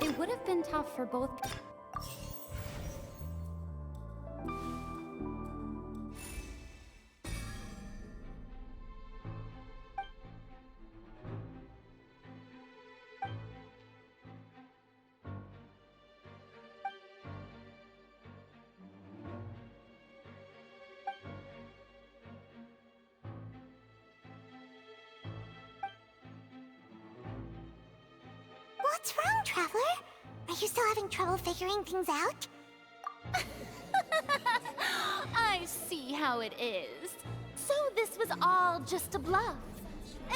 It would have been tough for both. What's wrong, Traveler? Are you still having trouble figuring things out? I see how it is. So this was all just a bluff.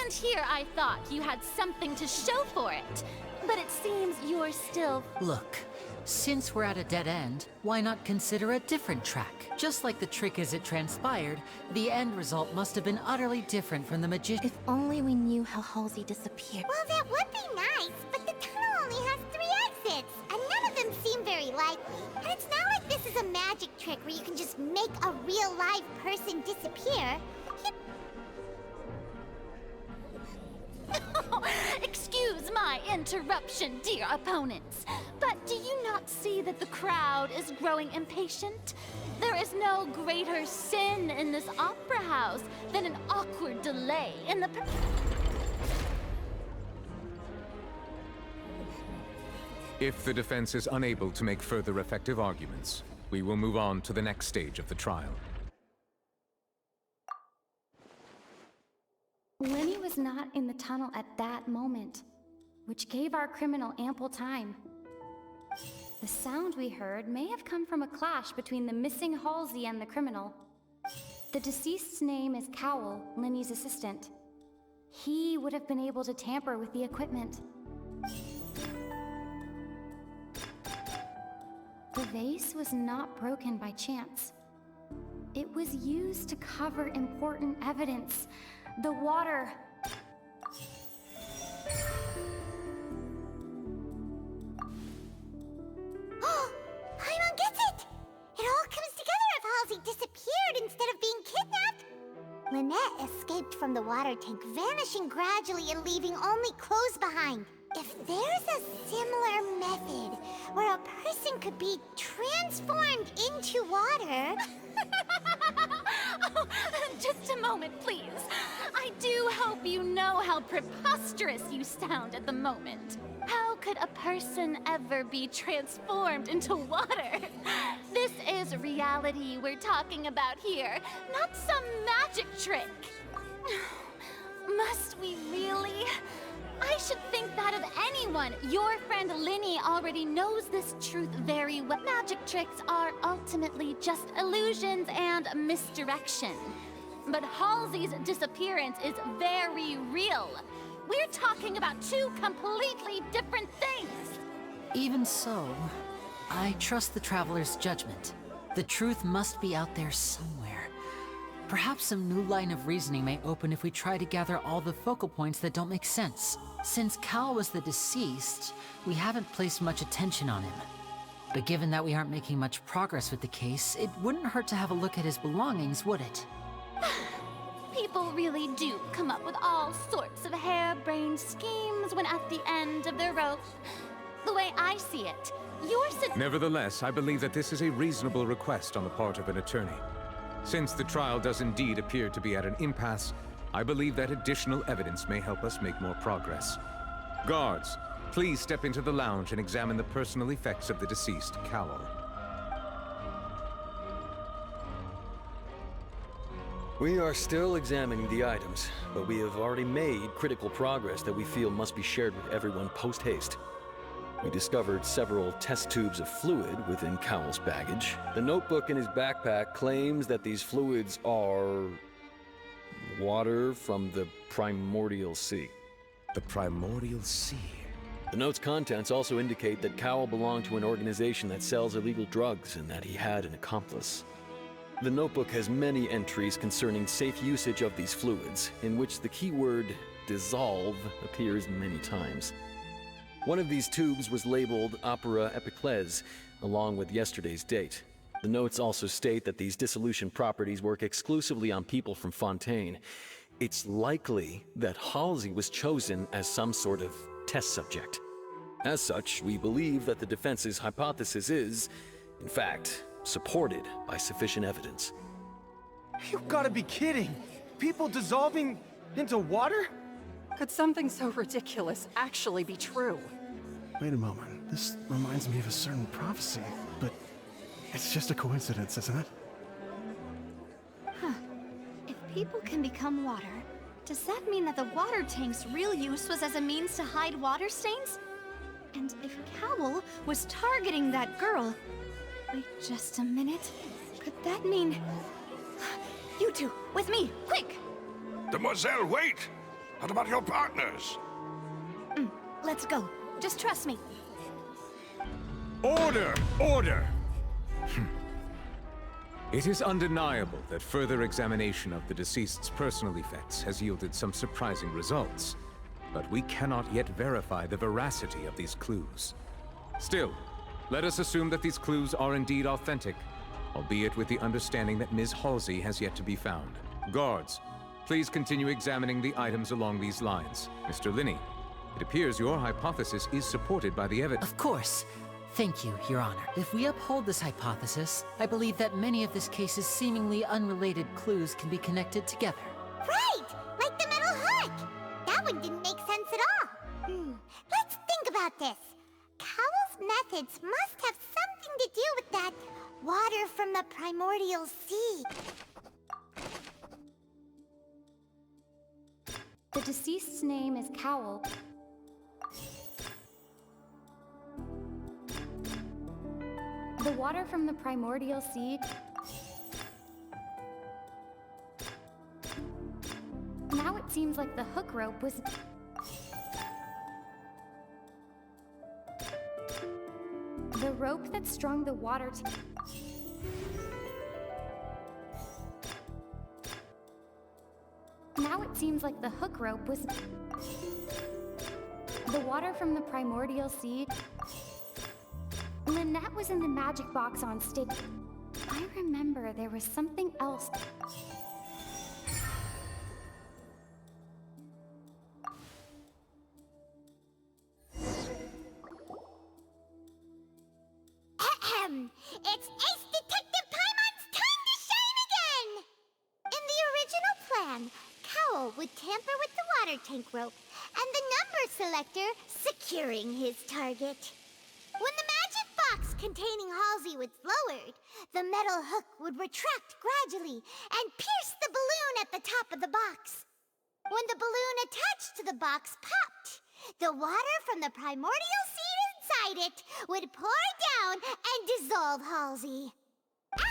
And here I thought you had something to show for it. But it seems you're still... Look, since we're at a dead end, why not consider a different track? Just like the trick as it transpired, the end result must have been utterly different from the magician. If only we knew how Halsey disappeared. Well, that would be nice, but the tunnel only has 3 exits, and none of them seem very likely. And it's not like this is a magic trick where you can just make a real live person disappear. Excuse my interruption, dear opponents, but do you not see that the crowd is growing impatient? There is no greater sin in this opera house than an awkward delay in the... If the defense is unable to make further effective arguments, we will move on to the next stage of the trial. Lenny was not in the tunnel at that moment, which gave our criminal ample time. The sound we heard may have come from a clash between the missing Halsey and the criminal. The deceased's name is Cowell, Lenny's assistant. He would have been able to tamper with the equipment. The vase was not broken by chance. It was used to cover important evidence. The water... Paimon gets it! It all comes together if Halsey disappeared instead of being kidnapped. Lynette escaped from the water tank, vanishing gradually and leaving only clothes behind. If there's a similar method where a person could be transformed into water... Oh, just a moment, please. I do hope you know how preposterous you sound at the moment. How could a person ever be transformed into water? This is reality we're talking about here, not some magic trick. Must we really? I should think that of anyone. Your friend Linny already knows this truth very well. Magic tricks are ultimately just illusions and misdirection. But Halsey's disappearance is very real. We're talking about 2 completely different things. Even so, I trust the Traveler's judgment. The truth must be out there somewhere. Perhaps some new line of reasoning may open if we try to gather all the focal points that don't make sense. Since Cal was the deceased, we haven't placed much attention on him. But given that we aren't making much progress with the case, it wouldn't hurt to have a look at his belongings, would it? People really do come up with all sorts of harebrained schemes when at the end of their rope. The way I see it, Nevertheless, I believe that this is a reasonable request on the part of an attorney. Since the trial does indeed appear to be at an impasse, I believe that additional evidence may help us make more progress. Guards, please step into the lounge and examine the personal effects of the deceased, Cowell. We are still examining the items, but we have already made critical progress that we feel must be shared with everyone post-haste. We discovered several test tubes of fluid within Cowell's baggage. The notebook in his backpack claims that these fluids are... water from the primordial sea. The primordial sea? The note's contents also indicate that Cowell belonged to an organization that sells illegal drugs and that he had an accomplice. The notebook has many entries concerning safe usage of these fluids, in which the keyword dissolve appears many times. One of these tubes was labeled Opera Epiclese, along with yesterday's date. The notes also state that these dissolution properties work exclusively on people from Fontaine. It's likely that Halsey was chosen as some sort of test subject. As such, we believe that the defense's hypothesis is, in fact, supported by sufficient evidence. You gotta be kidding! People dissolving into water? Could something so ridiculous actually be true? Wait a moment. This reminds me of a certain prophecy, but it's just a coincidence, isn't it? If people can become water, does that mean that the water tank's real use was as a means to hide water stains? And if Cowl was targeting that girl... Wait just a minute. Could that mean... You two, with me, quick! Demoiselle, wait! What about your partners? Let's go. Just trust me. Order! Order! It is undeniable that further examination of the deceased's personal effects has yielded some surprising results, but we cannot yet verify the veracity of these clues. Still, let us assume that these clues are indeed authentic, albeit with the understanding that Ms. Halsey has yet to be found. Guards, please continue examining the items along these lines. Mr. Linney, it appears your hypothesis is supported by the evidence. Of course. Thank you, Your Honor. If we uphold this hypothesis, I believe that many of this case's seemingly unrelated clues can be connected together. Right! Like the metal hook! That one didn't make sense at all. Let's think about this. Cowell's methods must have something to do with that water from the primordial sea. The deceased's name is Cowell. The water from the primordial sea... Now it seems like the hook rope was... The rope that strung the water to... Now it seems like the hook rope was... The water from the primordial sea... Lynette was in the magic box on stage. I remember there was something else. It's Ace Detective Paimon's time to shine again! In the original plan, Cowell would tamper with the water tank rope and the number selector securing his target. When the magic box containing Halsey was lowered, the metal hook would retract gradually and pierce the balloon at the top of the box. When the balloon attached to the box popped, the water from the primordial seed inside it would pour down and dissolve Halsey.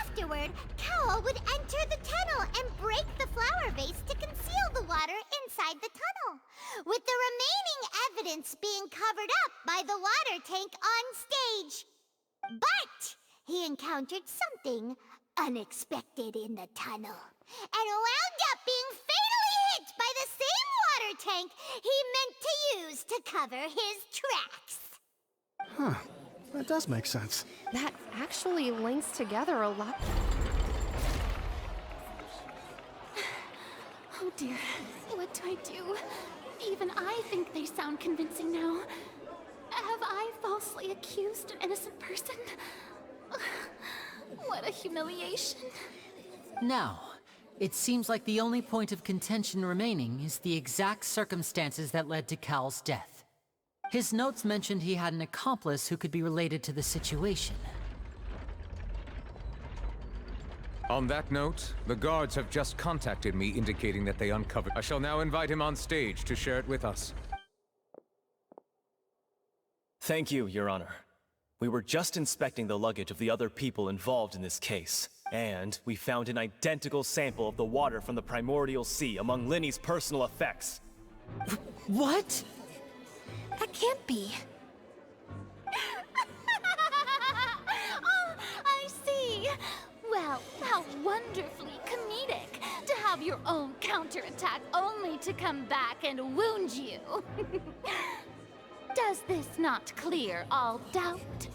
Afterward, Cowell would enter the tunnel and break the flower vase to conceal the water inside the tunnel, with the remaining evidence being covered up by the water tank on stage. But he encountered something unexpected in the tunnel, and wound up being fatally hit by the same water tank he meant to use to cover his tracks. Huh. That does make sense. That actually links together a lot. Oh dear, what do I do? Even I think they sound convincing now. Have I falsely accused an innocent person? What a humiliation. Now, it seems like the only point of contention remaining is the exact circumstances that led to Cal's death. His notes mentioned he had an accomplice who could be related to the situation. On that note, the guards have just contacted me indicating that they uncovered... I shall now invite him on stage to share it with us. Thank you, Your Honor. We were just inspecting the luggage of the other people involved in this case, and we found an identical sample of the water from the primordial sea among Linny's personal effects. What? That can't be. Oh, I see. Well, how wonderfully comedic to have your own counterattack only to come back and wound you. Does this not clear all doubt?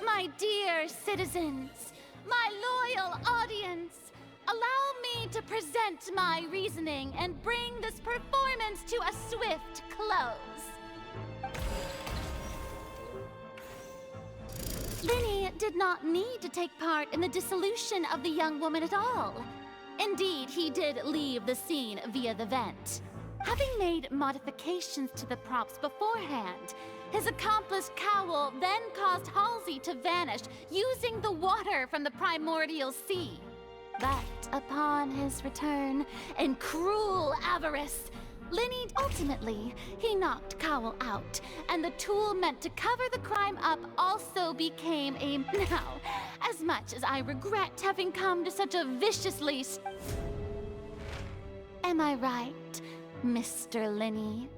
My dear citizens, my loyal audience, allow me to present my reasoning and bring this performance to a swift close. did not need to take part in the dissolution of the young woman at all. Indeed, he did leave the scene via the vent. Having made modifications to the props beforehand, his accomplice Cowl then caused Halsey to vanish using the water from the primordial sea. But upon his return, in cruel avarice, ultimately, he knocked Cowl out, and the tool meant to cover the crime up also became a... Now, as much as I regret having come to such a viciously... Am I right, Mr. Linny?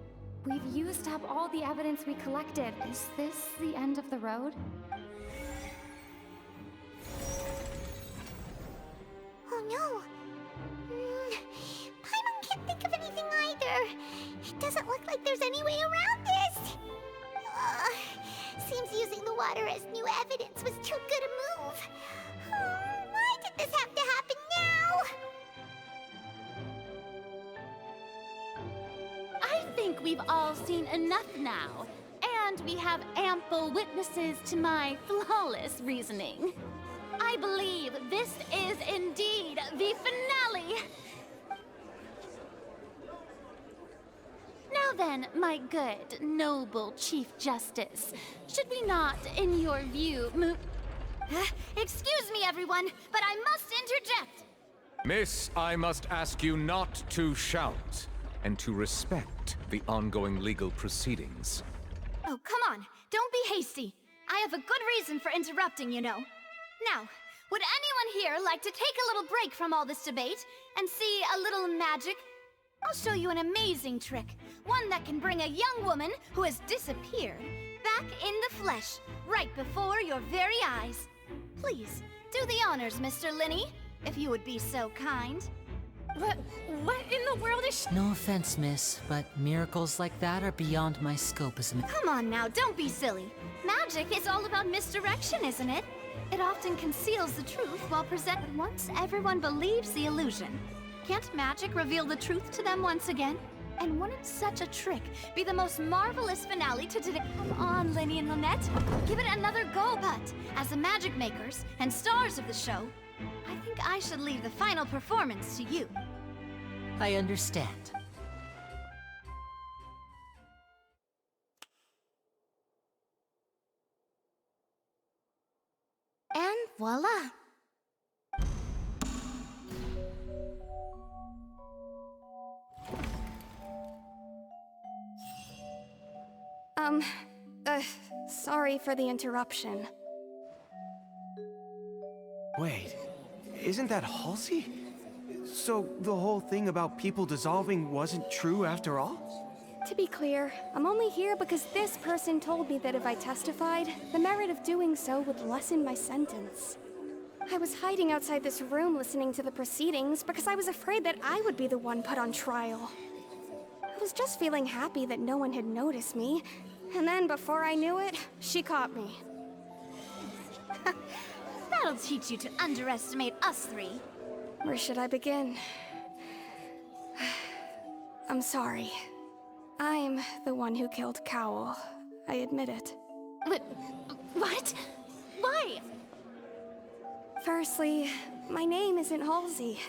We've used up all the evidence we collected. Is this the end of the road? Oh no! Paimon can't think of anything either. It doesn't look like there's any way around this. Seems using the water as new evidence was too good a move. Why did this have to happen now? I think we've all seen enough now, and we have ample witnesses to my flawless reasoning. I believe this is indeed the finale. Now then, my good, noble Chief Justice, should we not, in your view, move... Excuse me, everyone, but I must interject. Miss, I must ask you not to shout, and to respect the ongoing legal proceedings. Oh, come on. Don't be hasty. I have a good reason for interrupting, you know. Now, would anyone here like to take a little break from all this debate and see a little magic? I'll show you an amazing trick. One that can bring a young woman who has disappeared back in the flesh, right before your very eyes. Please, do the honors, Mr. Linny, if you would be so kind. What in the world is No offense, miss, but miracles like that are beyond my scope as a... Come on now, don't be silly. Magic is all about misdirection, isn't it? It often conceals the truth while presented once everyone believes the illusion. Can't magic reveal the truth to them once again? And wouldn't such a trick be the most marvelous finale to today? Come on, Linny and Lynette. Give it another go, but as the magic makers and stars of the show, I think I should leave the final performance to you. I understand. And voila. Sorry for the interruption. Wait, isn't that Halsey? So the whole thing about people dissolving wasn't true after all? To be clear, I'm only here because this person told me that if I testified, the merit of doing so would lessen my sentence. I was hiding outside this room listening to the proceedings because I was afraid that I would be the one put on trial. I was just feeling happy that no one had noticed me, and then before I knew it, she caught me. That'll teach you to underestimate us three. Where should I begin? I'm sorry. I'm the one who killed Cowl. I admit it. What? Why? Firstly, my name isn't Halsey.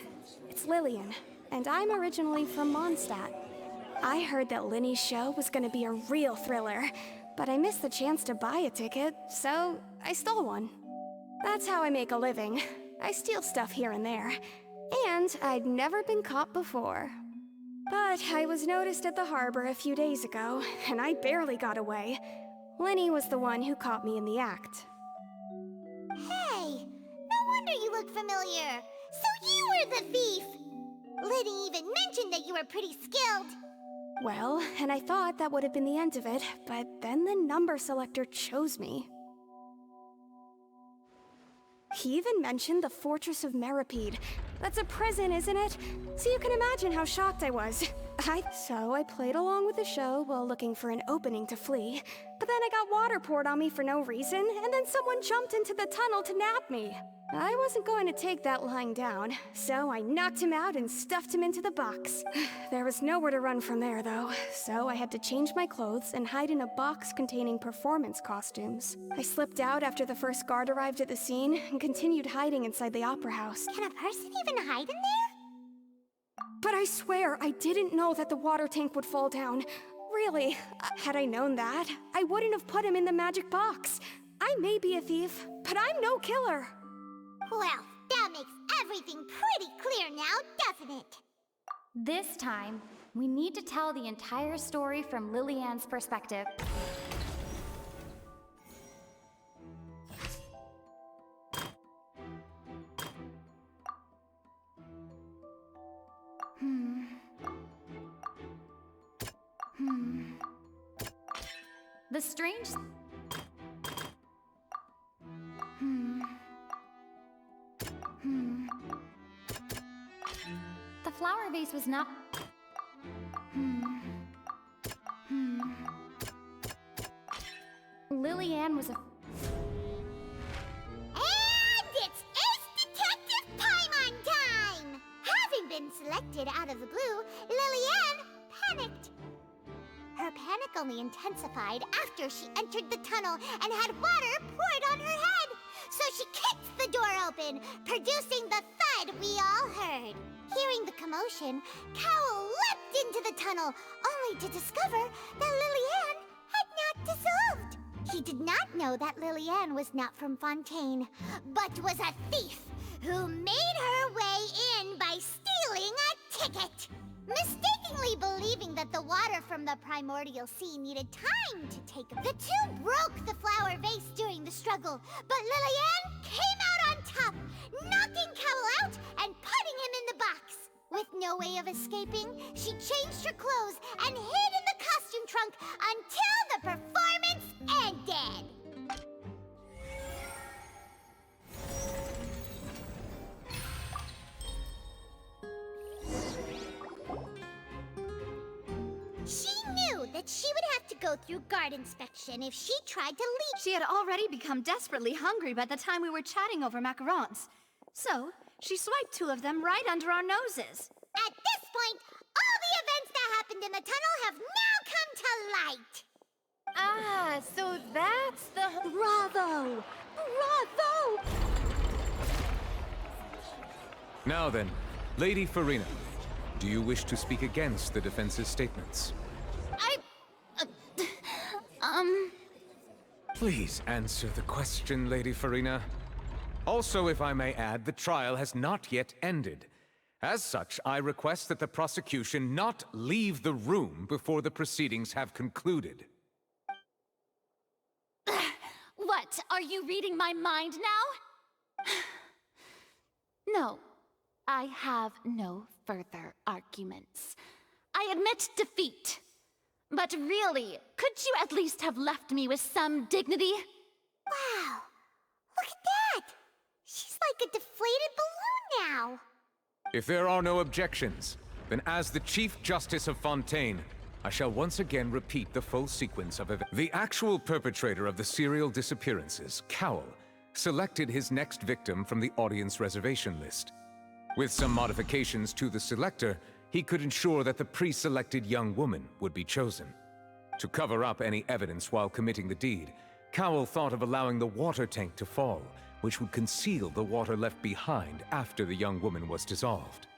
It's Lillian, and I'm originally from Mondstadt. I heard that Linny's show was gonna be a real thriller, but I missed the chance to buy a ticket, so I stole one. That's how I make a living. I steal stuff here and there. And I'd never been caught before. But I was noticed at the harbor a few days ago, and I barely got away. Linny was the one who caught me in the act. Hey, no wonder you look familiar. So you were the thief. Liddy even mentioned that you were pretty skilled. Well, and I thought that would have been the end of it, but then the number selector chose me. He even mentioned the Fortress of Meripede. That's a prison, isn't it? So you can imagine how shocked I was. So I played along with the show while looking for an opening to flee. But then I got water poured on me for no reason, and then someone jumped into the tunnel to nab me. I wasn't going to take that lying down, so I knocked him out and stuffed him into the box. There was nowhere to run from there, though, so I had to change my clothes and hide in a box containing performance costumes. I slipped out after the first guard arrived at the scene and continued hiding inside the opera house. Can a person even hide in there? But I swear, I didn't know that the water tank would fall down. Really, had I known that, I wouldn't have put him in the magic box. I may be a thief, but I'm no killer. Well, that makes everything pretty clear now, doesn't it? This time, we need to tell the entire story from Lillian's perspective. The strange... The flower vase was not... Lillian was a... And it's Ace Detective Paimon time! Having been selected out of the blue, Lillian panicked. Her panic only intensified after she entered the tunnel and had water poured on her head. So she kicked the door open, producing the thud we all heard. Hearing the commotion, Cowell leapt into the tunnel, only to discover that Lillian had not dissolved. He did not know that Lillian was not from Fontaine, but was a thief who made her way in by stealing a ticket. Mistakenly believing that the water from the primordial sea needed time to take, the two broke the flower vase during the struggle, but Lillian came out on top, knocking Cowell out and putting him in the box. With no way of escaping, she changed her clothes and hid in the costume trunk until the performance ended. She knew that she would have to go through guard inspection if she tried to leave. She had already become desperately hungry by the time we were chatting over macarons. So, she swiped 2 of them right under our noses. At this point, all the events that happened in the tunnel have now come to light. Ah, so that's the... Bravo! Bravo! Now then, Lady Farina, do you wish to speak against the defense's statements? Please answer the question, Lady Farina. Also, if I may add, the trial has not yet ended. As such, I request that the prosecution not leave the room before the proceedings have concluded. What? Are you reading my mind now? No, I have no further arguments. I admit defeat. But really, could you at least have left me with some dignity? Wow, look at that! She's like a deflated balloon now. If there are no objections, then as the Chief Justice of Fontaine, I shall once again repeat the full sequence of events. The actual perpetrator of the serial disappearances, Cowell, selected his next victim from the audience reservation list. With some modifications to the selector, he could ensure that the pre-selected young woman would be chosen. To cover up any evidence while committing the deed, Cowell thought of allowing the water tank to fall, which would conceal the water left behind after the young woman was dissolved.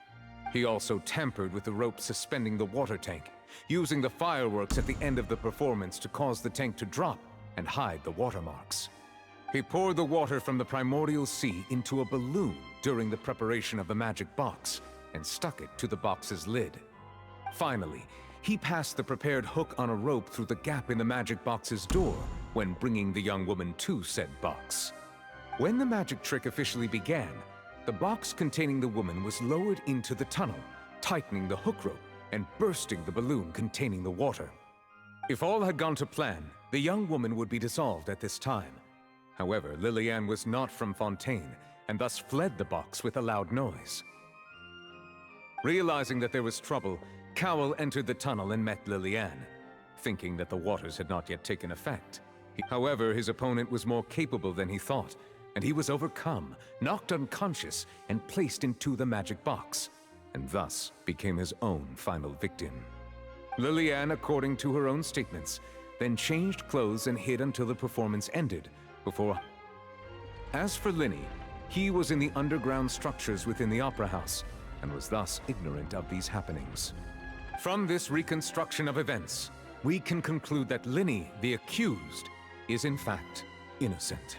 He also tampered with the rope suspending the water tank, using the fireworks at the end of the performance to cause the tank to drop and hide the watermarks. He poured the water from the primordial sea into a balloon during the preparation of the magic box and stuck it to the box's lid. Finally, he passed the prepared hook on a rope through the gap in the magic box's door when bringing the young woman to said box. When the magic trick officially began, the box containing the woman was lowered into the tunnel, tightening the hook rope and bursting the balloon containing the water. If all had gone to plan, the young woman would be dissolved at this time. However, Lillian was not from Fontaine and thus fled the box with a loud noise. Realizing that there was trouble, Cowell entered the tunnel and met Liliane, thinking that the waters had not yet taken effect. However, his opponent was more capable than he thought, and he was overcome, knocked unconscious, and placed into the magic box, and thus became his own final victim. Liliane, according to her own statements, then changed clothes and hid until the performance ended, before... As for Linny, he was in the underground structures within the Opera House, and was thus ignorant of these happenings. From this reconstruction of events, we can conclude that Linny, the accused, is in fact innocent.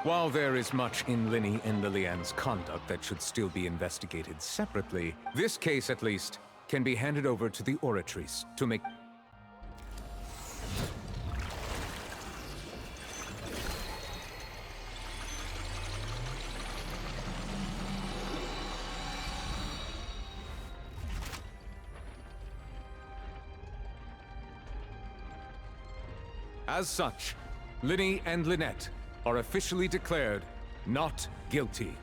While there is much in Linny and Liliane's conduct that should still be investigated separately, this case at least can be handed over to the Oratrice to make... As such, Linny and Lynette are officially declared not guilty.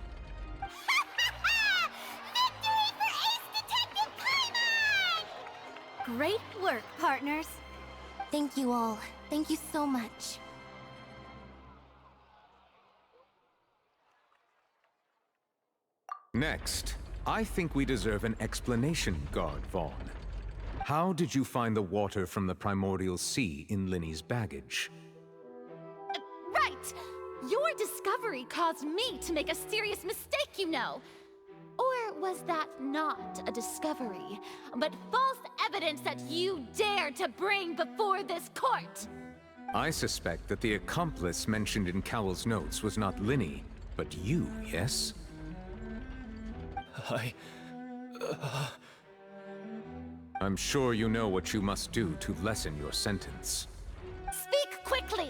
Great work, partners. Thank you all. Thank you so much. Next, I think we deserve an explanation, Guard Vaughn. How did you find the water from the primordial sea in Linny's baggage? Right! Your discovery caused me to make a serious mistake, you know. Or was that not a discovery, but false evidence that you dared to bring before this court? I suspect that the accomplice mentioned in Cowell's notes was not Linny, but you, yes? I'm sure you know what you must do to lessen your sentence. Speak quickly!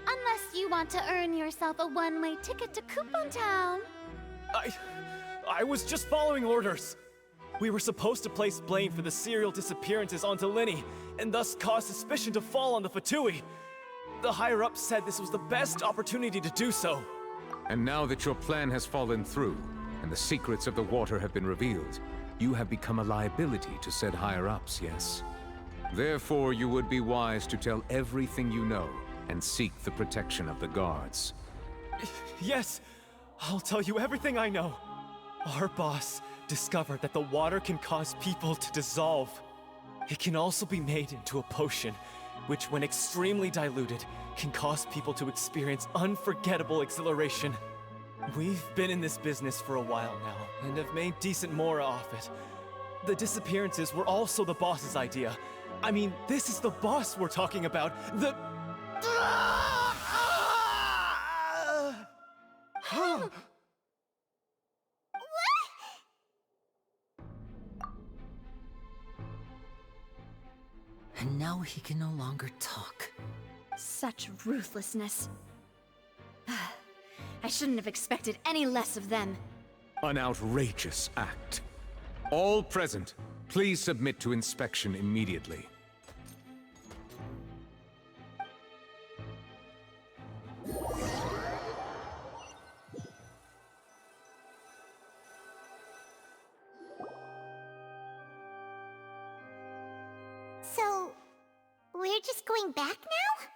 Unless you want to earn yourself a one-way ticket to Coupon Town. I was just following orders. We were supposed to place blame for the serial disappearances onto Linny, and thus cause suspicion to fall on the Fatui. The higher-ups said this was the best opportunity to do so. And now that your plan has fallen through, and the secrets of the water have been revealed, you have become a liability to said higher-ups, yes? Therefore, you would be wise to tell everything you know, and seek the protection of the guards. Yes, I'll tell you everything I know. Our boss discovered that the water can cause people to dissolve. It can also be made into a potion, which when extremely diluted, can cause people to experience unforgettable exhilaration. We've been in this business for a while now, and have made decent more off it. The disappearances were also the boss's idea. I mean, this is the boss we're talking about. The... And now he can no longer talk. Such ruthlessness. I shouldn't have expected any less of them. An outrageous act. All present, please submit to inspection immediately. So, we're just going back now?